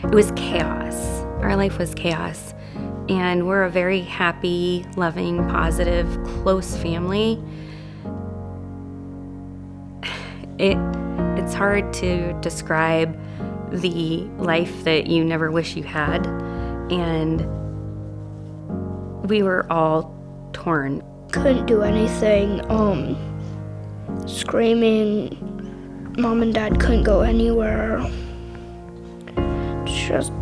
It was chaos. Our life was chaos. And we're a very happy, loving, positive, close family. It's hard to describe the life that you never wish you had. And we were all torn. Couldn't do anything. Screaming. Mom and Dad couldn't go anywhere. Just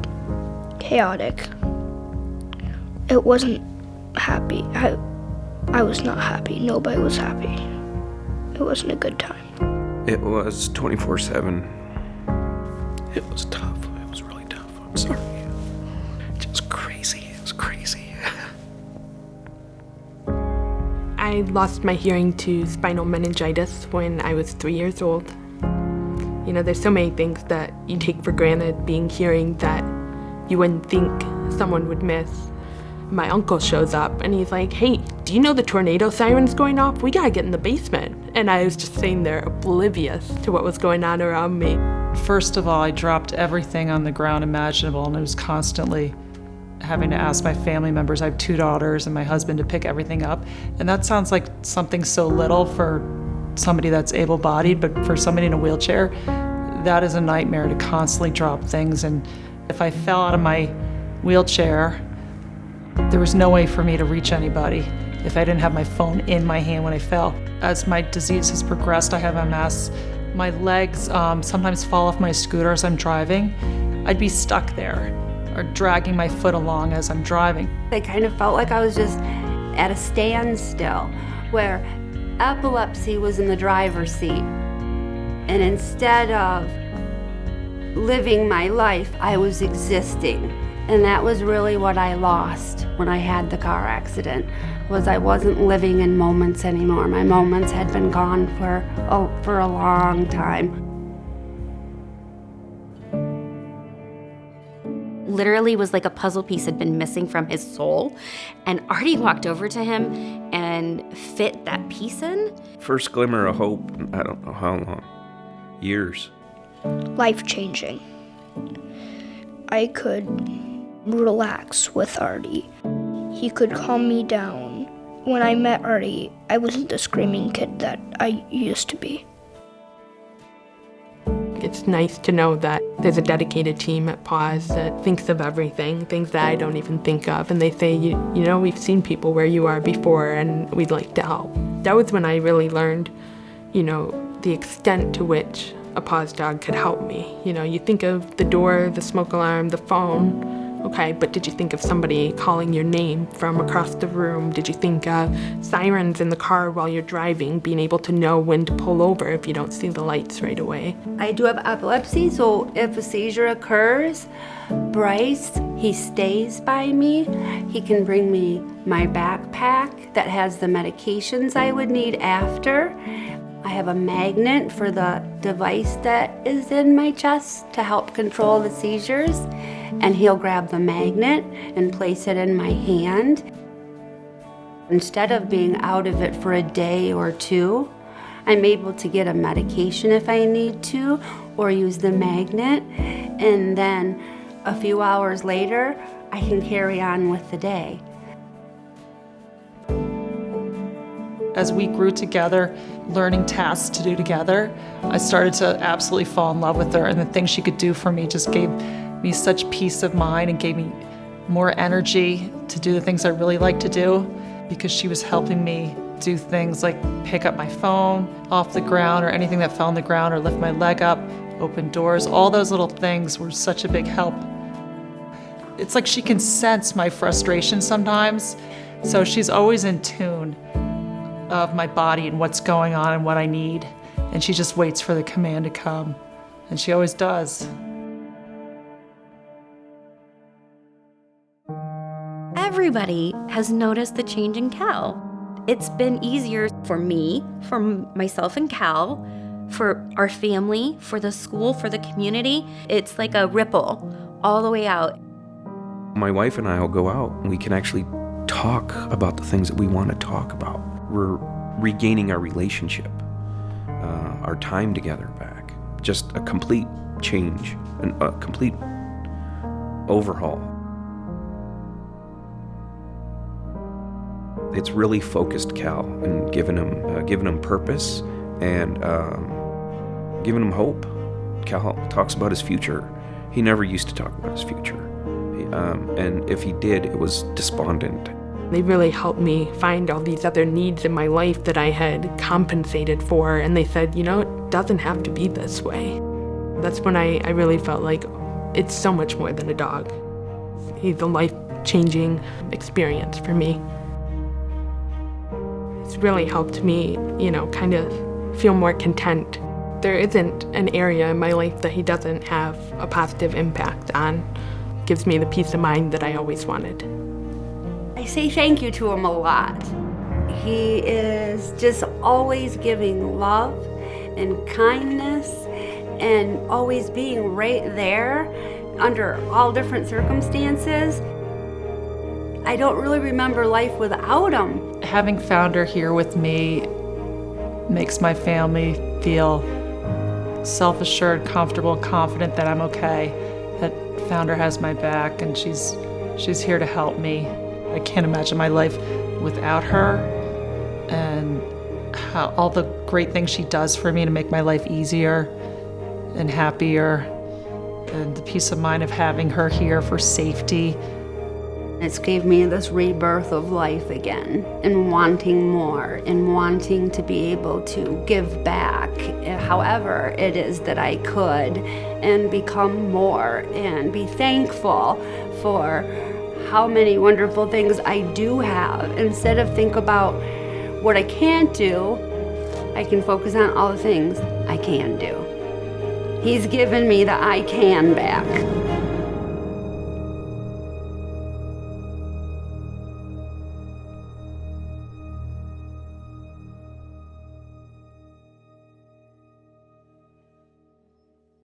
chaotic. It wasn't happy. I was not happy. Nobody was happy. It wasn't a good time. It was 24/7. It was tough. It was really tough. I'm sorry. Just crazy. It was crazy. I lost my hearing to spinal meningitis when I was 3 years old. You know, there's so many things that you take for granted being hearing that you wouldn't think someone would miss. My uncle shows up and he's like, "Hey, do you know the tornado siren's going off? We gotta get in the basement." And I was just sitting there oblivious to what was going on around me. First of all, I dropped everything on the ground imaginable, and I was constantly having to ask my family members, I have 2 daughters and my husband, to pick everything up. And that sounds like something so little for somebody that's able-bodied, but for somebody in a wheelchair, that is a nightmare to constantly drop things. And if I fell out of my wheelchair, there was no way for me to reach anybody if I didn't have my phone in my hand when I fell. As my disease has progressed, I have MS. My legs sometimes fall off my scooter as I'm driving. I'd be stuck there or dragging my foot along as I'm driving. I kind of felt like I was just at a standstill, where epilepsy was in the driver's seat. And instead of living my life, I was existing. And that was really what I lost when I had the car accident, was I wasn't living in moments anymore. My moments had been gone for a long time. Literally was like a puzzle piece had been missing from his soul, and Artie walked over to him and fit that piece in. First glimmer of hope, I don't know how long. Years. Life-changing. I could relax with Artie. He could calm me down. When I met Artie, I wasn't the screaming kid that I used to be. It's nice to know that there's a dedicated team at PAWS that thinks of everything, things that I don't even think of, and they say, you know, we've seen people where you are before and we'd like to help. That was when I really learned, you know, the extent to which a PAWS dog could help me. You know, you think of the door, the smoke alarm, the phone, okay, but did you think of somebody calling your name from across the room? Did you think of sirens in the car while you're driving, being able to know when to pull over if you don't see the lights right away? I do have epilepsy, so if a seizure occurs, Bryce, he stays by me. He can bring me my backpack that has the medications I would need after. I have a magnet for the device that is in my chest to help control the seizures, and he'll grab the magnet and place it in my hand. Instead of being out of it for a day or two, I'm able to get a medication if I need to, or use the magnet, and then a few hours later, I can carry on with the day. As we grew together, learning tasks to do together, I started to absolutely fall in love with her, and the things she could do for me just gave me such peace of mind and gave me more energy to do the things I really like to do, because she was helping me do things like pick up my phone off the ground or anything that fell on the ground, or lift my leg up, open doors. All those little things were such a big help. It's like she can sense my frustration sometimes, so she's always in tune of my body and what's going on and what I need, and she just waits for the command to come, and she always does. Everybody has noticed the change in Cal. It's been easier for me, for myself and Cal, for our family, for the school, for the community. It's like a ripple all the way out. My wife and I will go out and we can actually talk about the things that we want to talk about. We're regaining our relationship, our time together back. Just a complete change, and a complete overhaul. It's really focused Cal and giving him purpose and giving him hope. Cal talks about his future. He never used to talk about his future. And if he did, it was despondent. They really helped me find all these other needs in my life that I had compensated for, and they said, you know, it doesn't have to be this way. That's when I really felt like it's so much more than a dog. He's a life-changing experience for me. It's really helped me, you know, kind of feel more content. There isn't an area in my life that he doesn't have a positive impact on. Gives me the peace of mind that I always wanted. I say thank you to him a lot. He is just always giving love and kindness and always being right there under all different circumstances. I don't really remember life without him. Having Founder here with me makes my family feel self-assured, comfortable, confident that I'm okay, that Founder has my back and she's here to help me. I can't imagine my life without her and how all the great things she does for me to make my life easier and happier, and the peace of mind of having her here for safety. It's gave me this rebirth of life again, and wanting more, and wanting to be able to give back however it is that I could, and become more, and be thankful for how many wonderful things I do have. Instead of think about what I can't do, I can focus on all the things I can do. He's given me the I can back.